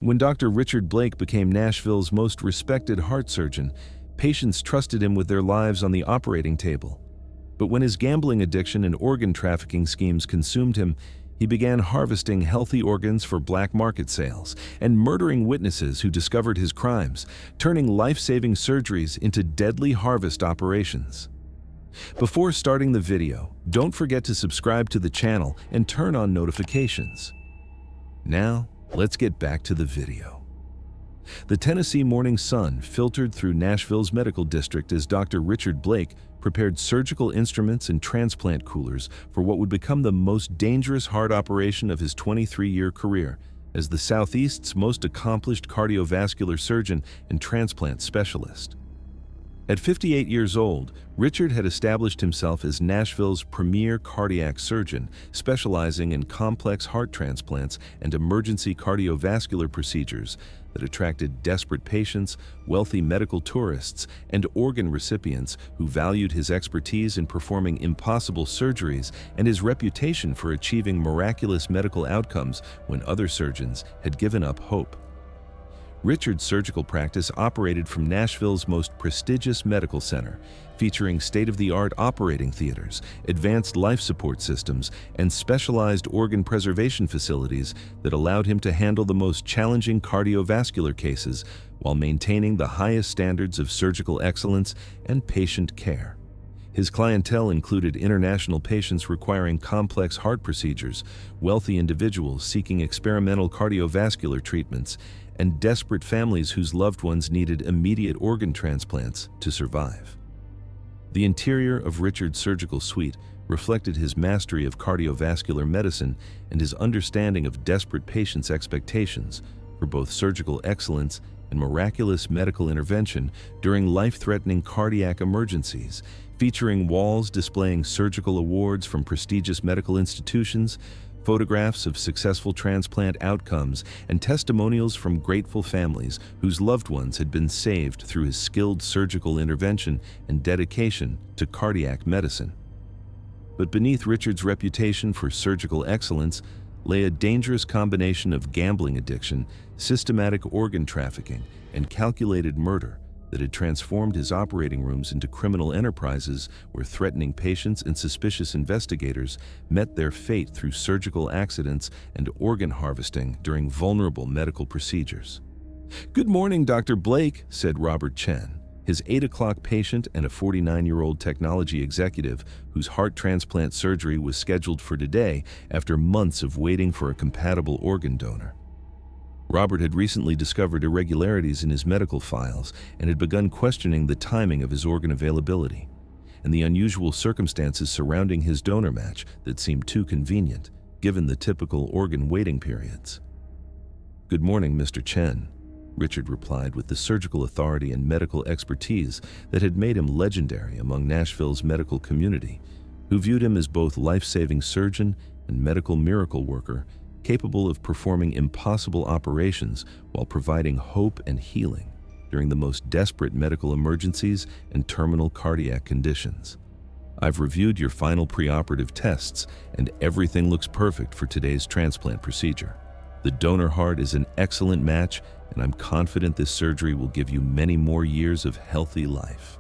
When Dr. Richard Blake became Nashville's most respected heart surgeon, patients trusted him with their lives on the operating table. But when his gambling addiction and organ trafficking schemes consumed him, he began harvesting healthy organs for black market sales and murdering witnesses who discovered his crimes, turning life-saving surgeries into deadly harvest operations. Before starting the video, don't forget to subscribe to the channel and turn on notifications. Now, let's get back to the video. The Tennessee Morning Sun filtered through Nashville's medical district as Dr. Richard Blake prepared surgical instruments and transplant coolers for what would become the most dangerous heart operation of his 23-year career as the Southeast's most accomplished cardiovascular surgeon and transplant specialist. At 58 years old, Richard had established himself as Nashville's premier cardiac surgeon, specializing in complex heart transplants and emergency cardiovascular procedures that attracted desperate patients, wealthy medical tourists, and organ recipients who valued his expertise in performing impossible surgeries and his reputation for achieving miraculous medical outcomes when other surgeons had given up hope. Richard's surgical practice operated from Nashville's most prestigious medical center, featuring state-of-the-art operating theaters, advanced life support systems, and specialized organ preservation facilities that allowed him to handle the most challenging cardiovascular cases while maintaining the highest standards of surgical excellence and patient care. His clientele included international patients requiring complex heart procedures, wealthy individuals seeking experimental cardiovascular treatments, and desperate families whose loved ones needed immediate organ transplants to survive. The interior of Richard's surgical suite reflected his mastery of cardiovascular medicine and his understanding of desperate patients' expectations for both surgical excellence and miraculous medical intervention during life-threatening cardiac emergencies, featuring walls displaying surgical awards from prestigious medical institutions, photographs of successful transplant outcomes, and testimonials from grateful families whose loved ones had been saved through his skilled surgical intervention and dedication to cardiac medicine. But beneath Richard's reputation for surgical excellence lay a dangerous combination of gambling addiction, systematic organ trafficking, and calculated murder that had transformed his operating rooms into criminal enterprises where threatening patients and suspicious investigators met their fate through surgical accidents and organ harvesting during vulnerable medical procedures. "Good morning, Dr. Blake," said Robert Chen, his 8 o'clock patient and a 49-year-old technology executive whose heart transplant surgery was scheduled for today after months of waiting for a compatible organ donor. Robert had recently discovered irregularities in his medical files and had begun questioning the timing of his organ availability and the unusual circumstances surrounding his donor match that seemed too convenient, given the typical organ waiting periods. "Good morning, Mr. Chen," Richard replied with the surgical authority and medical expertise that had made him legendary among Nashville's medical community, who viewed him as both life-saving surgeon and medical miracle worker, capable of performing impossible operations while providing hope and healing during the most desperate medical emergencies and terminal cardiac conditions. "I've reviewed your final preoperative tests, and everything looks perfect for today's transplant procedure. The donor heart is an excellent match, and I'm confident this surgery will give you many more years of healthy life."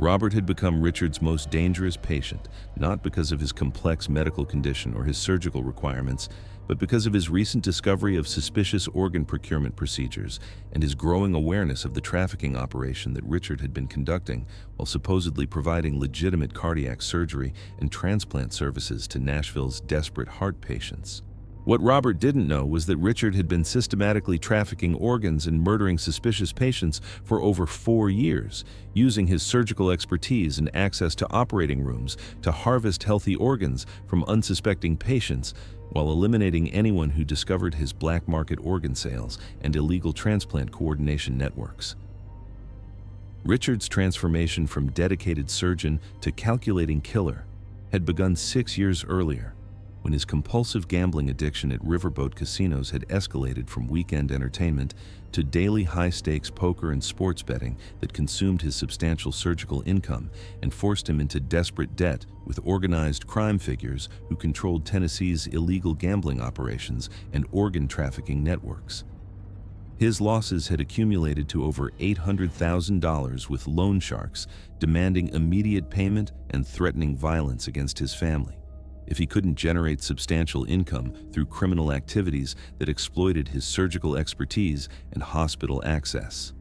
Robert had become Richard's most dangerous patient, not because of his complex medical condition or his surgical requirements, but because of his recent discovery of suspicious organ procurement procedures and his growing awareness of the trafficking operation that Richard had been conducting while supposedly providing legitimate cardiac surgery and transplant services to Nashville's desperate heart patients. What Robert didn't know was that Richard had been systematically trafficking organs and murdering suspicious patients for over 4 years, using his surgical expertise and access to operating rooms to harvest healthy organs from unsuspecting patients while eliminating anyone who discovered his black market organ sales and illegal transplant coordination networks. Richard's transformation from dedicated surgeon to calculating killer had begun 6 years earlier, when his compulsive gambling addiction at riverboat casinos had escalated from weekend entertainment to daily high-stakes poker and sports betting that consumed his substantial surgical income and forced him into desperate debt with organized crime figures who controlled Tennessee's illegal gambling operations and organ trafficking networks. His losses had accumulated to over $800,000, with loan sharks demanding immediate payment and threatening violence against his family if he couldn't generate substantial income through criminal activities that exploited his surgical expertise and hospital access.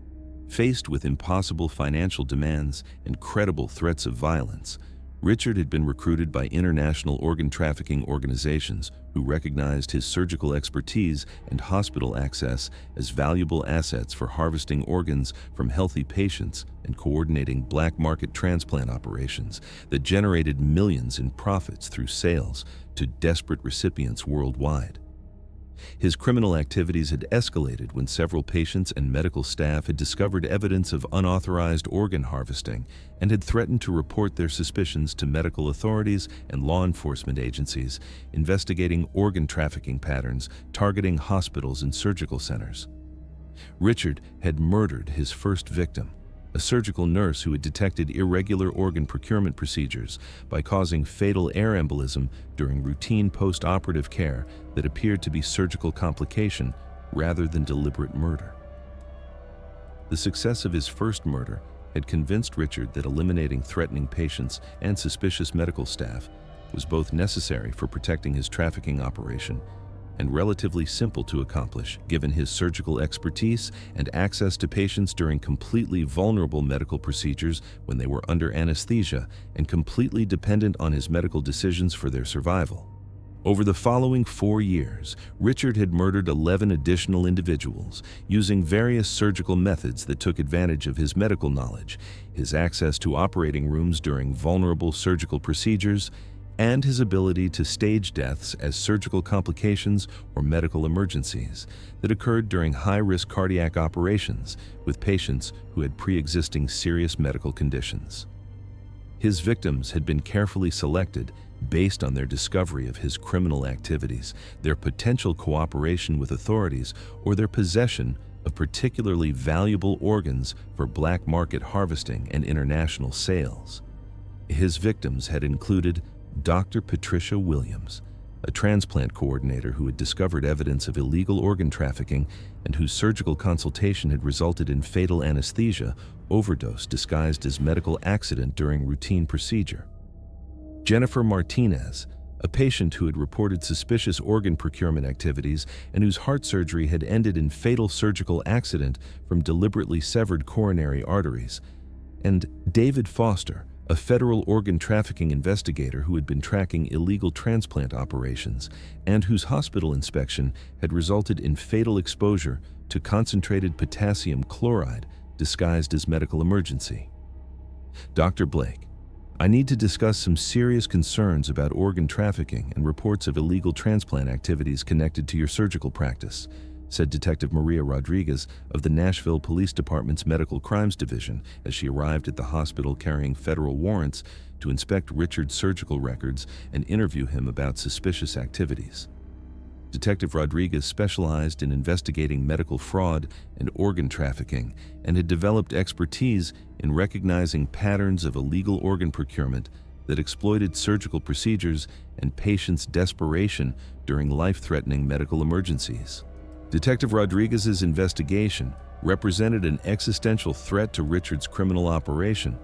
Faced with impossible financial demands and credible threats of violence, Richard had been recruited by international organ trafficking organizations who recognized his surgical expertise and hospital access as valuable assets for harvesting organs from healthy patients and coordinating black market transplant operations that generated millions in profits through sales to desperate recipients worldwide. His criminal activities had escalated when several patients and medical staff had discovered evidence of unauthorized organ harvesting and had threatened to report their suspicions to medical authorities and law enforcement agencies investigating organ trafficking patterns targeting hospitals and surgical centers. Richard had murdered his first victim, a surgical nurse who had detected irregular organ procurement procedures by causing fatal air embolism during routine post-operative care that appeared to be surgical complication rather than deliberate murder. The success of his first murder had convinced Richard that eliminating threatening patients and suspicious medical staff was both necessary for protecting his trafficking operation and relatively simple to accomplish, given his surgical expertise and access to patients during completely vulnerable medical procedures when they were under anesthesia and completely dependent on his medical decisions for their survival. Over the following 4 years, Richard had murdered 11 additional individuals using various surgical methods that took advantage of his medical knowledge, his access to operating rooms during vulnerable surgical procedures, and his ability to stage deaths as surgical complications or medical emergencies that occurred during high-risk cardiac operations with patients who had pre-existing serious medical conditions. His victims had been carefully selected based on their discovery of his criminal activities, their potential cooperation with authorities, or their possession of particularly valuable organs for black market harvesting and international sales. His victims had included Dr. Patricia Williams, a transplant coordinator who had discovered evidence of illegal organ trafficking and whose surgical consultation had resulted in fatal anesthesia overdose disguised as medical accident during routine procedure. Jennifer Martinez, a patient who had reported suspicious organ procurement activities and whose heart surgery had ended in fatal surgical accident from deliberately severed coronary arteries, and David Foster, a federal organ trafficking investigator who had been tracking illegal transplant operations and whose hospital inspection had resulted in fatal exposure to concentrated potassium chloride disguised as medical emergency. Dr. Blake, I need to discuss some serious concerns about organ trafficking and reports of illegal transplant activities connected to your surgical practice, said Detective Maria Rodriguez of the Nashville Police Department's Medical Crimes Division as she arrived at the hospital carrying federal warrants to inspect Richard's surgical records and interview him about suspicious activities. Detective Rodriguez specialized in investigating medical fraud and organ trafficking and had developed expertise in recognizing patterns of illegal organ procurement that exploited surgical procedures and patients' desperation during life-threatening medical emergencies. Detective Rodriguez's investigation represented an existential threat to Richard's criminal operation,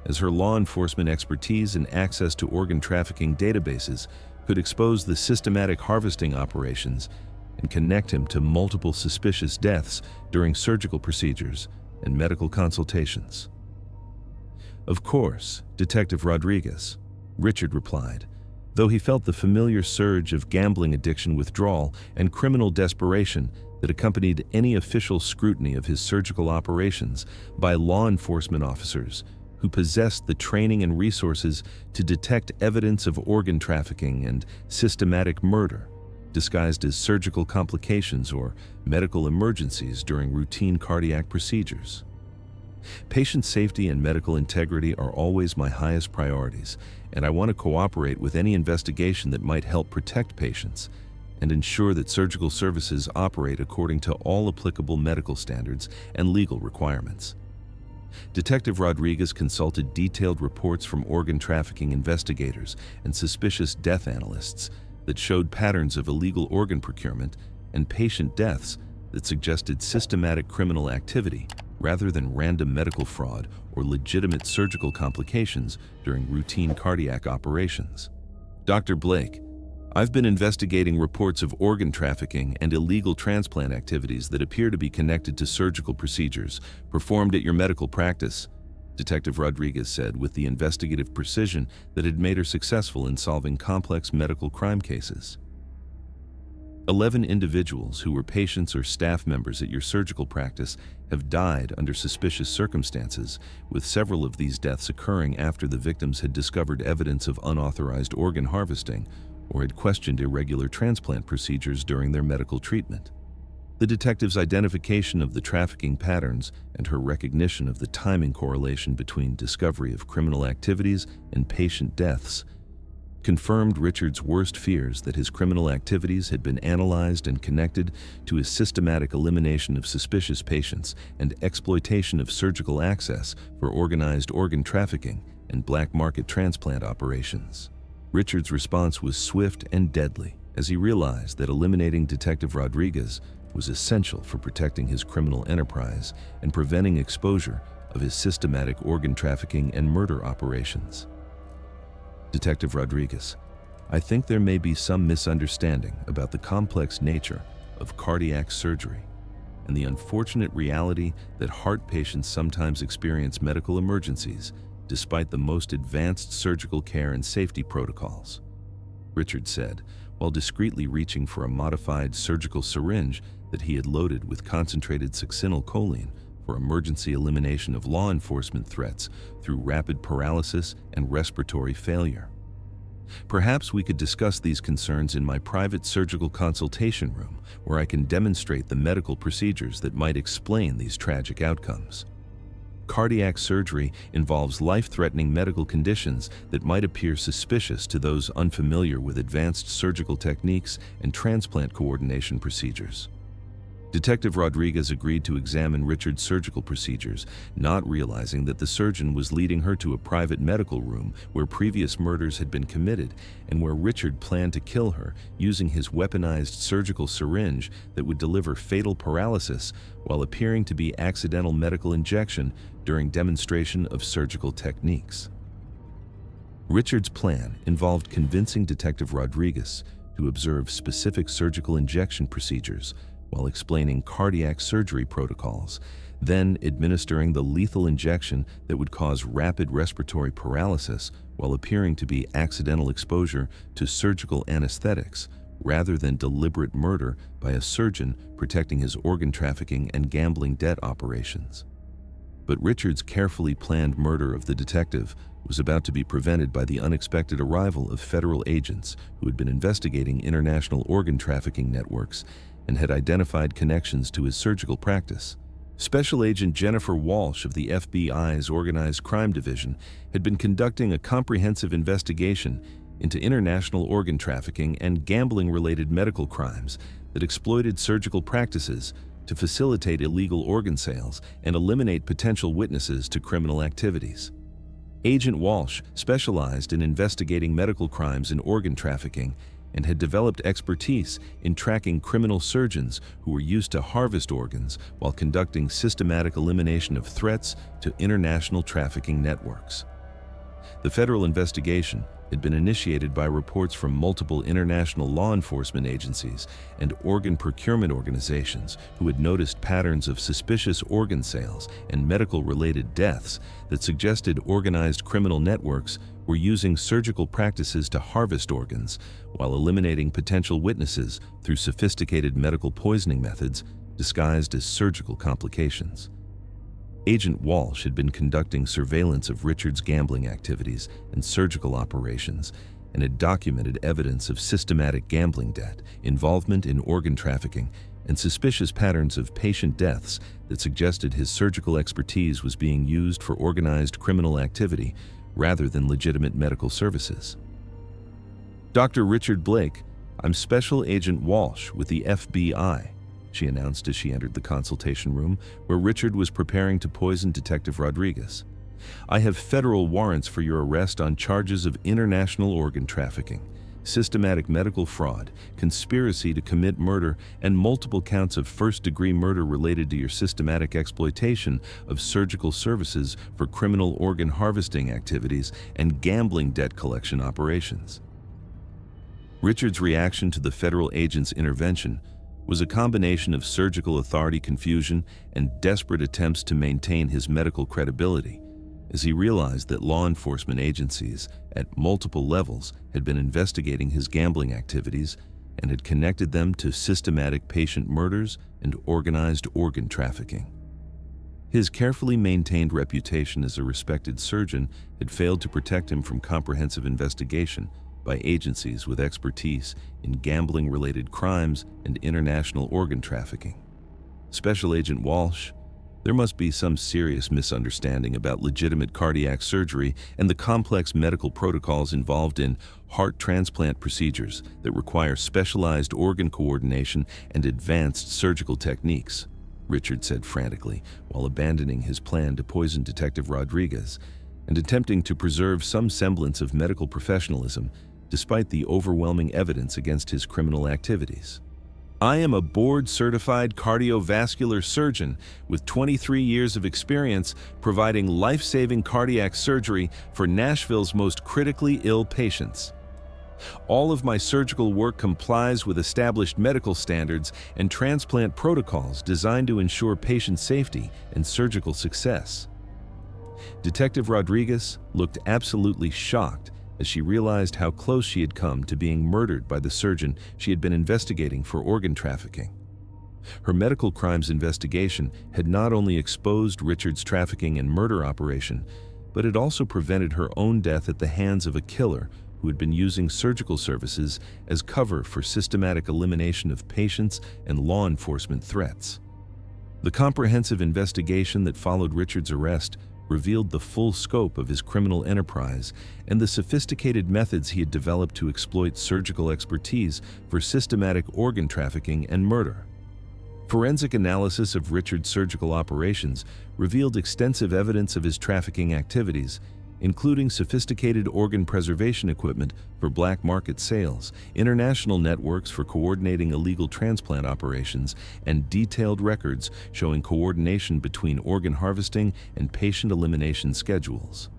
as her law enforcement expertise and access to organ trafficking databases could expose the systematic harvesting operations and connect him to multiple suspicious deaths during surgical procedures and medical consultations. Of course, Detective Rodriguez, Richard replied, though he felt the familiar surge of gambling addiction withdrawal and criminal desperation that accompanied any official scrutiny of his surgical operations by law enforcement officers who possessed the training and resources to detect evidence of organ trafficking and systematic murder, disguised as surgical complications or medical emergencies during routine cardiac procedures. Patient safety and medical integrity are always my highest priorities, and I want to cooperate with any investigation that might help protect patients and ensure that surgical services operate according to all applicable medical standards and legal requirements. Detective Rodriguez consulted detailed reports from organ trafficking investigators and suspicious death analysts that showed patterns of illegal organ procurement and patient deaths that suggested systematic criminal activity rather than random medical fraud or legitimate surgical complications during routine cardiac operations. Dr. Blake, I've been investigating reports of organ trafficking and illegal transplant activities that appear to be connected to surgical procedures performed at your medical practice, Detective Rodriguez said with the investigative precision that had made her successful in solving complex medical crime cases. 11 individuals who were patients or staff members at your surgical practice have died under suspicious circumstances, with several of these deaths occurring after the victims had discovered evidence of unauthorized organ harvesting or had questioned irregular transplant procedures during their medical treatment. The detective's identification of the trafficking patterns and her recognition of the timing correlation between discovery of criminal activities and patient deaths confirmed Richard's worst fears that his criminal activities had been analyzed and connected to his systematic elimination of suspicious patients and exploitation of surgical access for organized organ trafficking and black market transplant operations. Richard's response was swift and deadly as he realized that eliminating Detective Rodriguez was essential for protecting his criminal enterprise and preventing exposure of his systematic organ trafficking and murder operations. Detective Rodriguez, I think there may be some misunderstanding about the complex nature of cardiac surgery and the unfortunate reality that heart patients sometimes experience medical emergencies despite the most advanced surgical care and safety protocols, Richard said, while discreetly reaching for a modified surgical syringe that he had loaded with concentrated succinylcholine for emergency elimination of law enforcement threats through rapid paralysis and respiratory failure. Perhaps we could discuss these concerns in my private surgical consultation room, where I can demonstrate the medical procedures that might explain these tragic outcomes. Cardiac surgery involves life-threatening medical conditions that might appear suspicious to those unfamiliar with advanced surgical techniques and transplant coordination procedures. Detective Rodriguez agreed to examine Richard's surgical procedures, not realizing that the surgeon was leading her to a private medical room where previous murders had been committed and where Richard planned to kill her using his weaponized surgical syringe that would deliver fatal paralysis while appearing to be accidental medical injection during demonstration of surgical techniques. Richard's plan involved convincing Detective Rodriguez to observe specific surgical injection procedures while explaining cardiac surgery protocols, then administering the lethal injection that would cause rapid respiratory paralysis while appearing to be accidental exposure to surgical anesthetics, rather than deliberate murder by a surgeon protecting his organ trafficking and gambling debt operations. But Richard's carefully planned murder of the detective was about to be prevented by the unexpected arrival of federal agents who had been investigating international organ trafficking networks and had identified connections to his surgical practice. Special Agent Jennifer Walsh of the FBI's Organized Crime Division had been conducting a comprehensive investigation into international organ trafficking and gambling-related medical crimes that exploited surgical practices to facilitate illegal organ sales and eliminate potential witnesses to criminal activities. Agent Walsh specialized in investigating medical crimes and organ trafficking and had developed expertise in tracking criminal surgeons who were used to harvest organs while conducting systematic elimination of threats to international trafficking networks. The federal investigation had been initiated by reports from multiple international law enforcement agencies and organ procurement organizations who had noticed patterns of suspicious organ sales and medical-related deaths that suggested organized criminal networks were using surgical practices to harvest organs while eliminating potential witnesses through sophisticated medical poisoning methods disguised as surgical complications. Agent Walsh had been conducting surveillance of Richard's gambling activities and surgical operations and had documented evidence of systematic gambling debt, involvement in organ trafficking, and suspicious patterns of patient deaths that suggested his surgical expertise was being used for organized criminal activity rather than legitimate medical services. Dr. Richard Blake, I'm Special Agent Walsh with the FBI, she announced as she entered the consultation room where Richard was preparing to poison Detective Rodriguez. I have federal warrants for your arrest on charges of international organ trafficking, systematic medical fraud, conspiracy to commit murder, and multiple counts of first-degree murder related to your systematic exploitation of surgical services for criminal organ harvesting activities and gambling debt collection operations. Richard's reaction to the federal agent's intervention was a combination of surgical authority confusion and desperate attempts to maintain his medical credibility, as he realized that law enforcement agencies at multiple levels had been investigating his gambling activities and had connected them to systematic patient murders and organized organ trafficking. His carefully maintained reputation as a respected surgeon had failed to protect him from comprehensive investigation by agencies with expertise in gambling-related crimes and international organ trafficking. Special Agent Walsh, there must be some serious misunderstanding about legitimate cardiac surgery and the complex medical protocols involved in heart transplant procedures that require specialized organ coordination and advanced surgical techniques, Richard said frantically, while abandoning his plan to poison Detective Rodriguez and attempting to preserve some semblance of medical professionalism despite the overwhelming evidence against his criminal activities. I am a board-certified cardiovascular surgeon with 23 years of experience providing life-saving cardiac surgery for Nashville's most critically ill patients. All of my surgical work complies with established medical standards and transplant protocols designed to ensure patient safety and surgical success. Detective Rodriguez looked absolutely shocked as she realized how close she had come to being murdered by the surgeon she had been investigating for organ trafficking. Her medical crimes investigation had not only exposed Richard's trafficking and murder operation, but it also prevented her own death at the hands of a killer who had been using surgical services as cover for systematic elimination of patients and law enforcement threats. The comprehensive investigation that followed Richard's arrest revealed the full scope of his criminal enterprise and the sophisticated methods he had developed to exploit surgical expertise for systematic organ trafficking and murder. Forensic analysis of Richard's surgical operations revealed extensive evidence of his trafficking activities, including sophisticated organ preservation equipment for black market sales, international networks for coordinating illegal transplant operations, and detailed records showing coordination between organ harvesting and patient elimination schedules.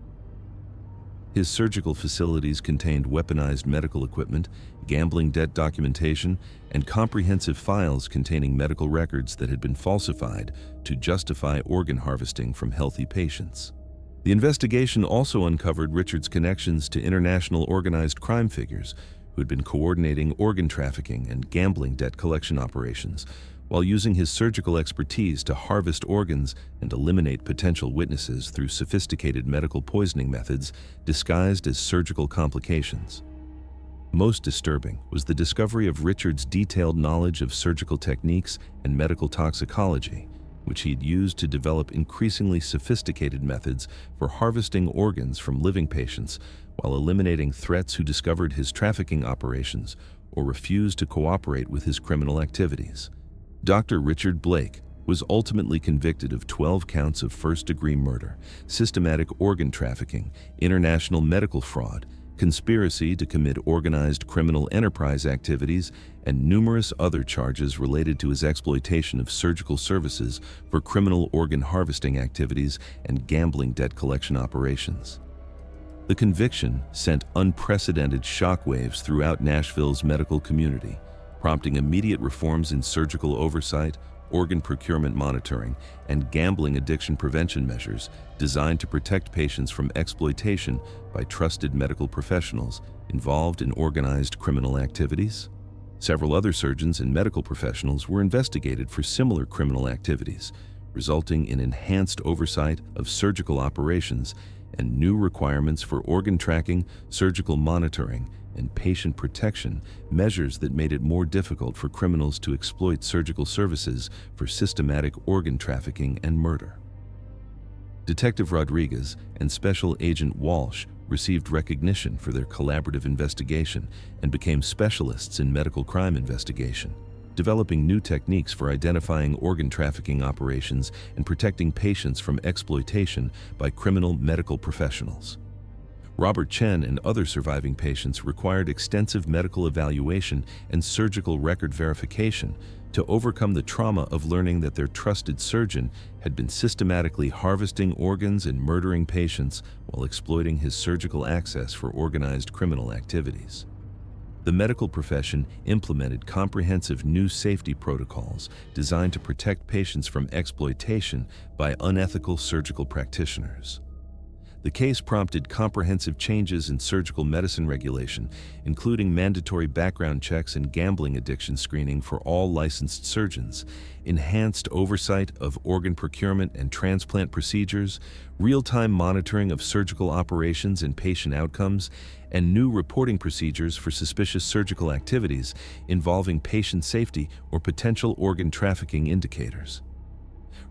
His surgical facilities contained weaponized medical equipment, gambling debt documentation, and comprehensive files containing medical records that had been falsified to justify organ harvesting from healthy patients. The investigation also uncovered Richard's connections to international organized crime figures who had been coordinating organ trafficking and gambling debt collection operations, while using his surgical expertise to harvest organs and eliminate potential witnesses through sophisticated medical poisoning methods disguised as surgical complications. Most disturbing was the discovery of Richard's detailed knowledge of surgical techniques and medical toxicology, which he had used to develop increasingly sophisticated methods for harvesting organs from living patients while eliminating threats who discovered his trafficking operations or refused to cooperate with his criminal activities. Dr. Richard Blake was ultimately convicted of 12 counts of first-degree murder, systematic organ trafficking, international medical fraud, conspiracy to commit organized criminal enterprise activities, and numerous other charges related to his exploitation of surgical services for criminal organ harvesting activities and gambling debt collection operations. The conviction sent unprecedented shockwaves throughout Nashville's medical community, prompting immediate reforms in surgical oversight, organ procurement monitoring, and gambling addiction prevention measures designed to protect patients from exploitation by trusted medical professionals involved in organized criminal activities. Several other surgeons and medical professionals were investigated for similar criminal activities, resulting in enhanced oversight of surgical operations and new requirements for organ tracking, surgical monitoring, and patient protection, measures that made it more difficult for criminals to exploit surgical services for systematic organ trafficking and murder. Detective Rodriguez and Special Agent Walsh received recognition for their collaborative investigation and became specialists in medical crime investigation, developing new techniques for identifying organ trafficking operations and protecting patients from exploitation by criminal medical professionals. Robert Chen and other surviving patients required extensive medical evaluation and surgical record verification to overcome the trauma of learning that their trusted surgeon had been systematically harvesting organs and murdering patients while exploiting his surgical access for organized criminal activities. The medical profession implemented comprehensive new safety protocols designed to protect patients from exploitation by unethical surgical practitioners. The case prompted comprehensive changes in surgical medicine regulation, including mandatory background checks and gambling addiction screening for all licensed surgeons, enhanced oversight of organ procurement and transplant procedures, real-time monitoring of surgical operations and patient outcomes, and new reporting procedures for suspicious surgical activities involving patient safety or potential organ trafficking indicators.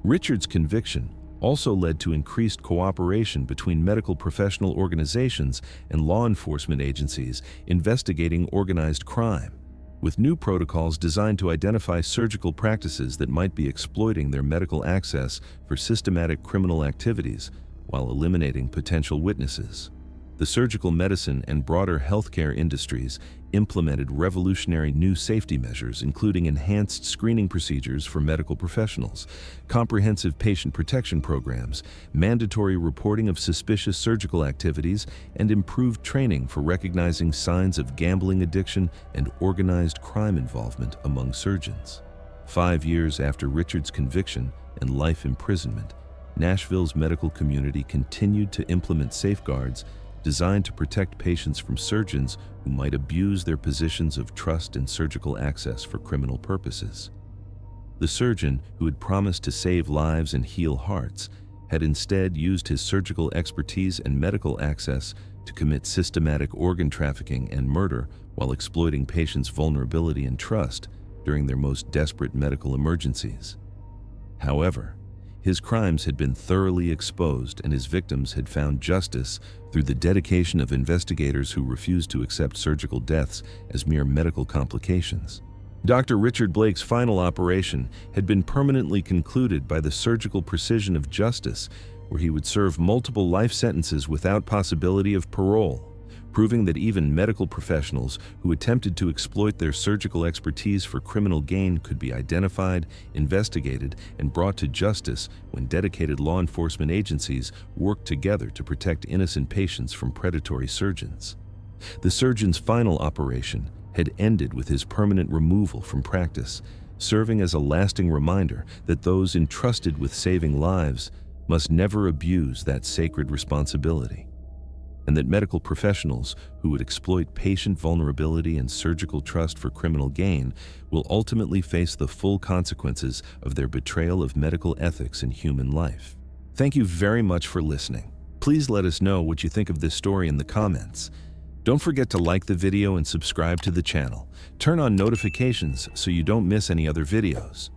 Richard's conviction also led to increased cooperation between medical professional organizations and law enforcement agencies investigating organized crime, with new protocols designed to identify surgical practices that might be exploiting their medical access for systematic criminal activities while eliminating potential witnesses. The surgical medicine and broader healthcare industries implemented revolutionary new safety measures, including enhanced screening procedures for medical professionals, comprehensive patient protection programs, mandatory reporting of suspicious surgical activities, and improved training for recognizing signs of gambling addiction and organized crime involvement among surgeons. 5 years after Richard's conviction and life imprisonment, Nashville's medical community continued to implement safeguards designed to protect patients from surgeons who might abuse their positions of trust and surgical access for criminal purposes. The surgeon, who had promised to save lives and heal hearts, had instead used his surgical expertise and medical access to commit systematic organ trafficking and murder while exploiting patients' vulnerability and trust during their most desperate medical emergencies. However, his crimes had been thoroughly exposed and his victims had found justice through the dedication of investigators who refused to accept surgical deaths as mere medical complications. Dr. Richard Blake's final operation had been permanently concluded by the surgical precision of justice, where he would serve multiple life sentences without possibility of parole, proving that even medical professionals who attempted to exploit their surgical expertise for criminal gain could be identified, investigated, and brought to justice when dedicated law enforcement agencies worked together to protect innocent patients from predatory surgeons. The surgeon's final operation had ended with his permanent removal from practice, serving as a lasting reminder that those entrusted with saving lives must never abuse that sacred responsibility, and that medical professionals who would exploit patient vulnerability and surgical trust for criminal gain will ultimately face the full consequences of their betrayal of medical ethics and human life. Thank you very much for listening. Please let us know what you think of this story in the comments. Don't forget to like the video and subscribe to the channel. Turn on notifications so you don't miss any other videos.